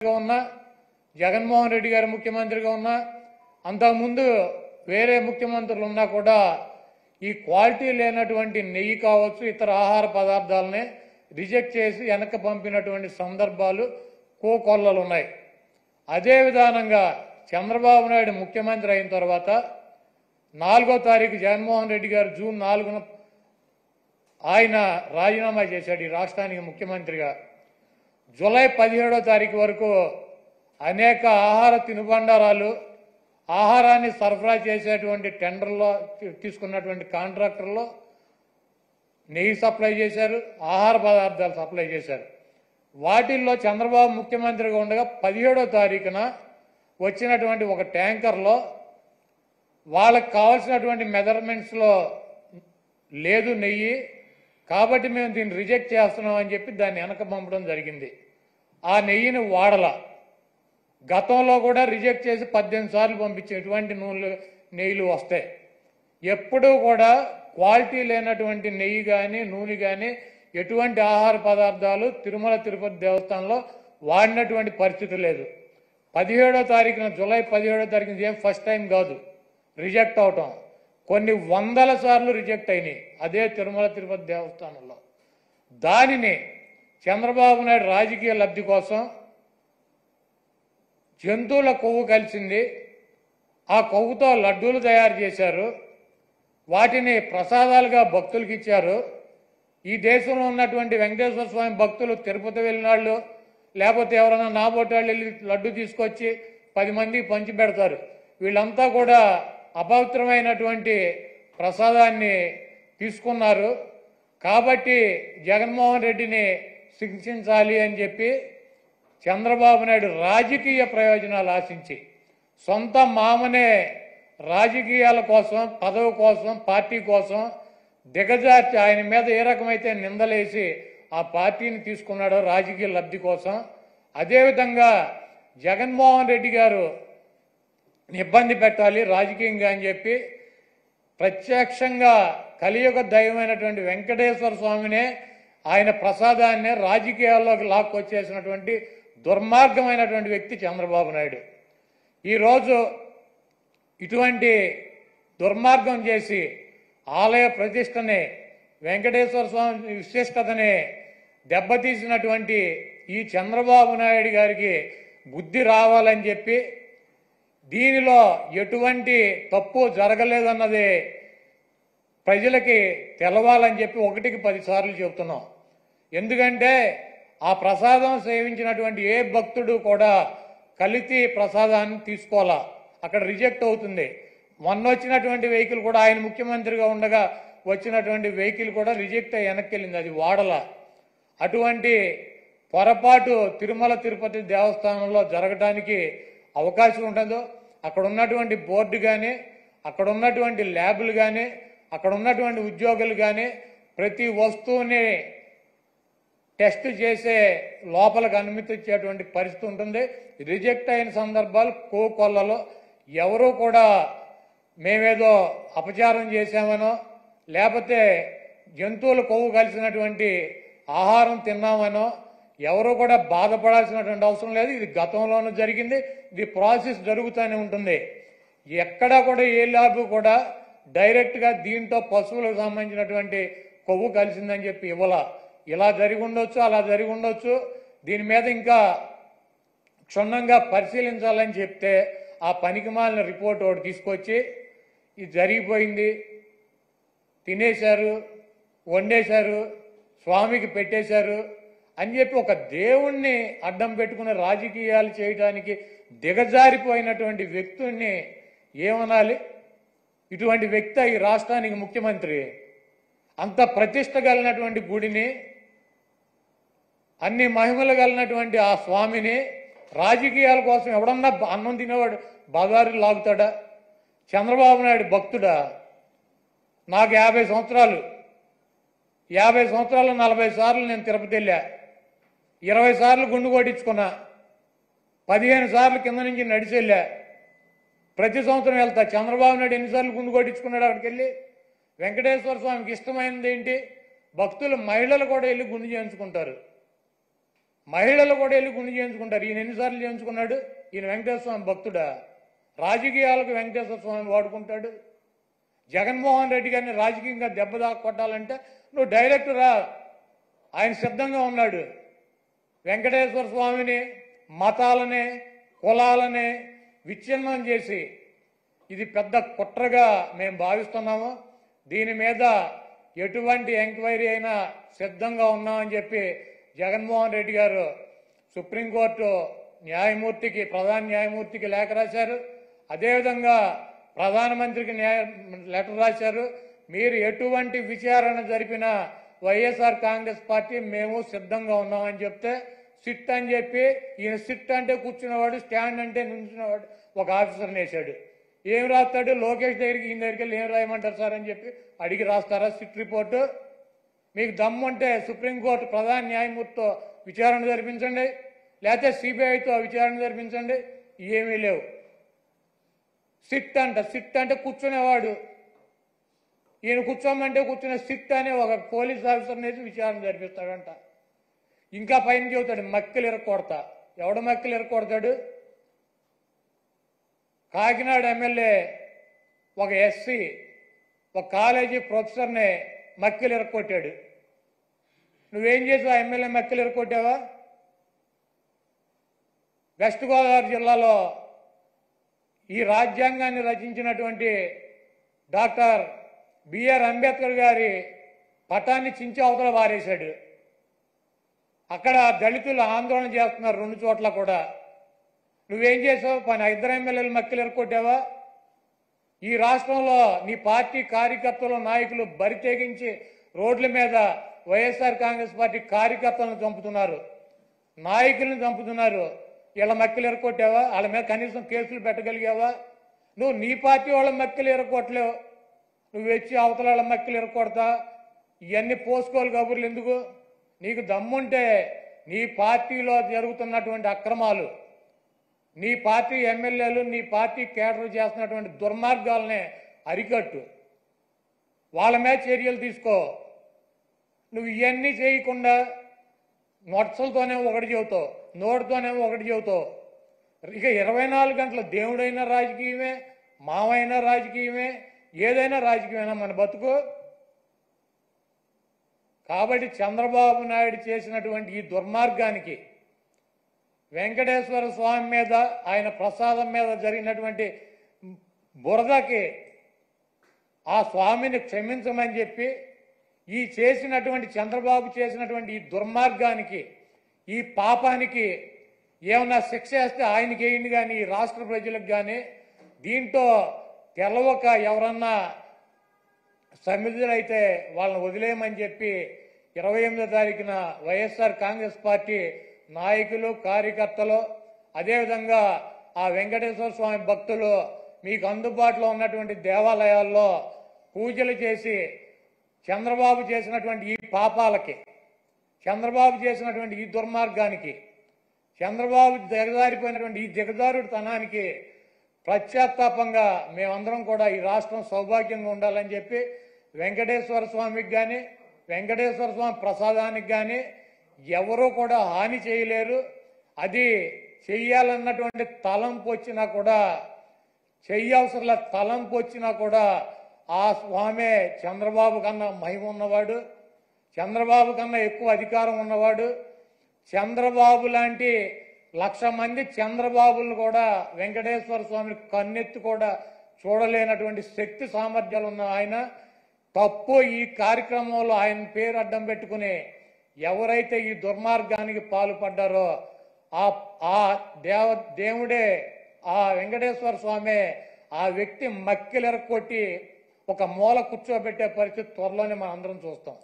ఉన్నా జగన్మోహన్ రెడ్డి గారు ముఖ్యమంత్రిగా ఉన్నా అంతకుముందు వేరే ముఖ్యమంత్రులు ఉన్నా కూడా ఈ క్వాలిటీ లేనటువంటి నెయ్యి కావచ్చు ఇతర ఆహార పదార్థాలని రిజెక్ట్ చేసి వెనక్కి పంపినటువంటి సందర్భాలు కోకొల్లలు ఉన్నాయి. అదే విధానంగా చంద్రబాబు నాయుడు ముఖ్యమంత్రి అయిన తర్వాత 4వ తారీఖు జగన్మోహన్ రెడ్డి గారు జూన్ 4న ఆయన రాజీనామా చేశాడు ఈ రాష్ట్రానికి ముఖ్యమంత్రిగా. జూలై 17వ తారీఖు వరకు అనేక ఆహార తినుబండారాలు ఆహారాన్ని సరఫరా చేసేటువంటి టెండర్లో తీసుకున్నటువంటి కాంట్రాక్టర్లో నెయ్యి సప్లై చేశారు, ఆహార పదార్థాలు సప్లై చేశారు. వాటిల్లో చంద్రబాబు ముఖ్యమంత్రిగా ఉండగా 17వ తారీఖున వచ్చినటువంటి ఒక ట్యాంకర్లో వాళ్ళకి కావాల్సినటువంటి మెజర్మెంట్స్లో లేదు నెయ్యి, కాబట్టి మేము దీన్ని రిజెక్ట్ చేస్తున్నాం అని చెప్పి దాన్ని వెనక పంపడం జరిగింది. ఆ నెయ్యిని వాడల గతంలో కూడా రిజెక్ట్ చేసి 18 సార్లు పంపించే ఎటువంటి నెయ్యిలు వస్తాయి. ఎప్పుడూ కూడా క్వాలిటీ లేనటువంటి నెయ్యి కానీ నూనె కానీ ఎటువంటి ఆహార పదార్థాలు తిరుమల తిరుపతి దేవస్థానంలో వాడినటువంటి పరిస్థితి లేదు. 17వ తారీఖున జూలై 17వ తారీఖున ఏం ఫస్ట్ టైం కాదు రిజెక్ట్ అవటం, కొన్ని వందల సార్లు రిజెక్ట్ అయినాయి అదే తిరుమల తిరుపతి దేవస్థానంలో. దానిని చంద్రబాబు నాయుడు రాజకీయ లబ్ధి కోసం జంతువుల కొవ్వు కలిసింది, ఆ కొవ్వుతో లడ్డూలు తయారు చేశారు, వాటిని ప్రసాదాలుగా భక్తులకు ఇచ్చారు. ఈ దేశంలో ఉన్నటువంటి వెంకటేశ్వర స్వామి భక్తులు తిరుపతి వెళ్ళినాళ్ళు లేకపోతే ఎవరైనా నాబోటాళ్ళు వెళ్ళి లడ్డు తీసుకొచ్చి 10 మందికి పంచి పెడతారు. వీళ్ళంతా కూడా అపవిత్రమైనటువంటి ప్రసాదాన్ని తీసుకున్నారు. కాబట్టి జగన్మోహన్ రెడ్డిని శిక్షించాలి అని చెప్పి చంద్రబాబు నాయుడు రాజకీయ ప్రయోజనాలు ఆశించి సొంత మామనే రాజకీయాల కోసం పదవి కోసం పార్టీ కోసం దిగజార్చి ఆయన మీద ఏ రకమైతే నిందలేసి ఆ పార్టీని తీసుకున్నాడో రాజకీయ లబ్ధి కోసం, అదేవిధంగా జగన్మోహన్ రెడ్డి గారు ఇబ్బంది పెట్టాలి రాజకీయంగా అని చెప్పి ప్రత్యక్షంగా కలియుగ దైవమైనటువంటి వెంకటేశ్వర స్వామినే ఆయన ప్రసాదాన్నే రాజకీయాల్లోకి లాక్కొచ్చేసినటువంటి దుర్మార్గమైనటువంటి వ్యక్తి చంద్రబాబు నాయుడు. ఈరోజు ఇటువంటి దుర్మార్గం చేసి ఆలయ ప్రతిష్టని వెంకటేశ్వర స్వామి విశిష్టతని దెబ్బతీసినటువంటి ఈ చంద్రబాబు నాయుడు గారికి బుద్ధి రావాలని చెప్పి దీనిలో ఎటువంటి తప్పు జరగలేదన్నది ప్రజలకి తెలవాలని చెప్పి 1కి 10 సార్లు చెబుతున్నాం. ఎందుకంటే ఆ ప్రసాదం సేవించినటువంటి ఏ భక్తుడు కూడా కల్తీ ప్రసాదాన్ని తీసుకోవాలా, అక్కడ రిజెక్ట్ అవుతుంది. మొన్న వచ్చినటువంటి వెహికల్ కూడా ఆయన ముఖ్యమంత్రిగా ఉండగా వచ్చినటువంటి వెహికల్ కూడా రిజెక్ట్ అయ్యి వెనక్కి వెళ్ళింది, అది వాడల. అటువంటి పొరపాటు తిరుమల తిరుపతి దేవస్థానంలో జరగడానికి అవకాశం ఉంటుందో అక్కడ ఉన్నటువంటి బోర్డు కానీ అక్కడ ఉన్నటువంటి ల్యాబులు కానీ అక్కడ ఉన్నటువంటి ఉద్యోగులు కానీ ప్రతి వస్తువుని టెస్ట్ చేసే లోపలికి అనుమతి ఇచ్చేటువంటి పరిస్థితి ఉంటుంది. రిజెక్ట్ అయిన సందర్భాలు కోకొల్లలో ఎవరూ కూడా మేమేదో అపచారం చేశామనో లేకపోతే జంతువులు కొవ్వు కలిసినటువంటి ఆహారం తిన్నామనో ఎవరూ కూడా బాధపడాల్సినటువంటి అవసరం లేదు. ఇది గతంలోనూ జరిగింది, ఇది ప్రాసెస్ జరుగుతూనే ఉంటుంది. ఎక్కడా కూడా ఏ ల్యాబ్ కూడా డైరెక్ట్గా దీంతో పశువులకు సంబంధించినటువంటి కొవ్వు కలిసిందని చెప్పి ఇవ్వాల. ఇలా జరిగి ఉండొచ్చు, అలా జరిగి ఉండొచ్చు, దీని మీద ఇంకా క్షుణ్ణంగా పరిశీలించాలని చెప్తే ఆ పనికిమాలిన రిపోర్ట్ ఒకటి తీసుకొచ్చి ఇది జరిగిపోయింది, తినేశారు, వండేశారు, స్వామికి పెట్టేశారు అని చెప్పి ఒక దేవుణ్ణి అడ్డం పెట్టుకుని రాజకీయాలు చేయడానికి దిగజారిపోయినటువంటి వ్యక్తుల్ని ఏమనాలి? ఇటువంటి వ్యక్తి ఈ రాష్ట్రానికి ముఖ్యమంత్రి. అంత ప్రతిష్ట కలిగినటువంటి గుడిని, అన్ని మహిమలు కలిగినటువంటి ఆ స్వామిని రాజకీయాల కోసం ఎవడన్నా అన్నం తినేవాడు బజారు లాగుతాడా? చంద్రబాబు నాయుడు భక్తుడా? నాకు 50 సంవత్సరాలు 40 సార్లు నేను తిరుపతి వెళ్ళా, 20 సార్లు గుండు కొట్టించుకున్నా, 15 సార్లు కింద నుంచి నడిచి వెళ్ళా, ప్రతి సంవత్సరం వెళ్తా. చంద్రబాబు నాయుడు ఎన్నిసార్లు గుండు కొట్టించుకున్నాడు అక్కడికి వెళ్ళి? వెంకటేశ్వర స్వామికి ఇష్టమైనది ఏంటి? భక్తులు మహిళలు కూడా వెళ్ళి గుండు చేయించుకుంటారు. మహిళలు కూడా వెళ్ళి గుండు చేయించుకుంటారు. ఈయన ఎన్నిసార్లు చేయించుకున్నాడు? ఈయన వెంకటేశ్వర స్వామి భక్తుడా? రాజకీయాలకు వెంకటేశ్వర స్వామి వాడుకుంటాడు. జగన్మోహన్ రెడ్డి గారిని రాజకీయంగా దెబ్బ కొట్టాలంటే నువ్వు డైరెక్ట్ రా, ఆయన సిద్ధంగా ఉన్నాడు. వెంకటేశ్వర స్వామిని, మతాలని, కులాలని విచ్ఛిన్నం చేసి ఇది పెద్ద కుట్రగా మేము భావిస్తున్నాము. దీని మీద ఎటువంటి ఎంక్వైరీ అయినా సిద్ధంగా ఉన్నామని చెప్పి జగన్మోహన్ రెడ్డి గారు సుప్రీంకోర్టు న్యాయమూర్తికి, ప్రధాన న్యాయమూర్తికి లేఖ రాశారు. అదేవిధంగా ప్రధానమంత్రికి లెటర్ రాశారు. మీరు ఎటువంటి విచారణ జరిపినా వైఎస్ఆర్ కాంగ్రెస్ పార్టీ మేము సిద్ధంగా ఉన్నామని చెప్తే సిట్ అని చెప్పి ఈయన సిట్ అంటే కూర్చున్నవాడు, స్టాండ్ అంటే నుంచున్నవాడు ఒక ఆఫీసర్ని వేశాడు. ఏం రాస్తాడు? లోకేష్ దగ్గరికి, ఈయన దగ్గరికి వెళ్ళి ఏం రాయమంటారు సార్ అని చెప్పి అడిగి రాస్తారా సిట్ రిపోర్టు? మీకు దమ్ముంటే సుప్రీంకోర్టు ప్రధాన న్యాయమూర్తితో విచారణ జరిపించండి, లేకపోతే సిబిఐతో విచారణ జరిపించండి. ఏమీ లేవు. సిట్ అంటే కూర్చునేవాడు. ఈయన కూర్చోమంటే కూర్చునే సిట్ అనే ఒక పోలీస్ ఆఫీసర్ని వేసి విచారణ జరిపిస్తాడంట. ఇంకా పైన చెబుతాడు మక్కిలు ఇరక్కొడతా. ఎవడ మక్కిలు ఇరక్కొడతాడు? కాకినాడ ఎమ్మెల్యే ఒక ఎస్సీ ఒక కాలేజీ ప్రొఫెసర్ని మక్కిలు ఇరక్కొట్టాడు. నువ్వేం చేసావు? ఎమ్మెల్యే మక్కిలు ఇరక్కొట్టావా? వెస్ట్ గోదావరి జిల్లాలో ఈ రాజ్యాంగాన్ని రచించినటువంటి డాక్టర్ బిఆర్ అంబేద్కర్ గారి పటాన్ని చించి అవతల పారేశాడు. అక్కడ దళితులు ఆందోళన చేస్తున్నారు 2 చోట్ల కూడా. నువ్వేం చేసావు? పని 2 ఎమ్మెల్యేలు మక్కిలు ఎరకొట్టావా? ఈ రాష్ట్రంలో నీ పార్టీ కార్యకర్తలు, నాయకులు బరి తెగించి రోడ్ల మీద వైఎస్ఆర్ కాంగ్రెస్ పార్టీ కార్యకర్తలను చంపుతున్నారు, నాయకులను చంపుతున్నారు. వీళ్ళ మక్కిలు ఎరకొట్టావా? వాళ్ళ మీద కనీసం కేసులు పెట్టగలిగావా? నువ్వు నీ పార్టీ వాళ్ళ మక్కిలు ఎరకొట్టలేవు, నువ్వు వచ్చి అవతల వాళ్ళ మక్కిలు ఎరకొడతా. ఇవన్నీ పోసుకోవాలి కబుర్లు ఎందుకు? నీకు దమ్ముంటే నీ పార్టీలో జరుగుతున్నటువంటి అక్రమాలు, నీ పార్టీ ఎమ్మెల్యేలు, నీ పార్టీ కేడర్ చేస్తున్నటువంటి దుర్మార్గాలనే అరికట్టు, వాళ్ళ మీద చర్యలు తీసుకో. నువ్వు ఇవన్నీ చేయకుండా నొట్సలతోనే ఒకటి చెబుతావు, నోటితోనేమో ఒకటి చెబుతావు. ఇక 24 గంటల దేవుడైనా రాజకీయమే, మావైనా రాజకీయమే, ఏదైనా రాజకీయమైనా మన బతుకు. కాబట్టి చంద్రబాబు నాయుడు చేసినటువంటి ఈ దుర్మార్గానికి, వెంకటేశ్వర స్వామి మీద, ఆయన ప్రసాదం మీద జరిగినటువంటి బురదకి ఆ స్వామిని క్షమించమని చెప్పి ఈ చేసినటువంటి చంద్రబాబు చేసినటువంటి ఈ దుర్మార్గానికి, ఈ పాపానికి ఏమన్నా శిక్ష వేస్తే ఆయనకి వేయండి, కానీ ఈ రాష్ట్ర ప్రజలకు కానీ దీంట్లో తెలవక ఎవరన్నా సమిధులైతే వాళ్ళని వదిలేయమని చెప్పి 28వ తారీఖున వైఎస్ఆర్ కాంగ్రెస్ పార్టీ నాయకులు, కార్యకర్తలు, అదేవిధంగా ఆ వెంకటేశ్వర స్వామి భక్తులు మీకు అందుబాటులో ఉన్నటువంటి దేవాలయాల్లో పూజలు చేసి చంద్రబాబు చేసినటువంటి ఈ పాపాలకి, చంద్రబాబు చేసినటువంటి ఈ దుర్మార్గానికి, చంద్రబాబు దిగజారిపోయినటువంటి ఈ దిగజారుడుతనానికి ప్రత్యాత్తాపంగా మేమందరం కూడా ఈ రాష్ట్రం సౌభాగ్యంగా ఉండాలని చెప్పి వెంకటేశ్వర స్వామికి కానీ, వెంకటేశ్వర స్వామి ప్రసాదానికి కానీ ఎవరూ కూడా హాని చేయలేరు. అది చెయ్యాలన్నటువంటి తలంపు వచ్చినా కూడా, చెయ్యవసరంలో తలంపు వచ్చినా కూడా ఆ స్వామే చంద్రబాబు కన్నా మహిమ ఉన్నవాడు, చంద్రబాబు కన్నా ఎక్కువ అధికారం ఉన్నవాడు. చంద్రబాబు లాంటి 1,00,000 మంది చంద్రబాబులను కూడా వెంకటేశ్వర స్వామిని కన్నెత్తి కూడా చూడలేనటువంటి శక్తి సామర్థ్యాలు ఉన్న ఆయన తప్పు ఈ కార్యక్రమంలో ఆయన పేరు అడ్డం పెట్టుకుని ఎవరైతే ఈ దుర్మార్గానికి పాల్పడ్డారో ఆ దేవుడే, ఆ వెంకటేశ్వర స్వామి ఆ వ్యక్తి మక్కిలెరకొట్టి ఒక మూల కూర్చోబెట్టే పరిస్థితి త్వరలోనే మనం అందరం చూస్తాం.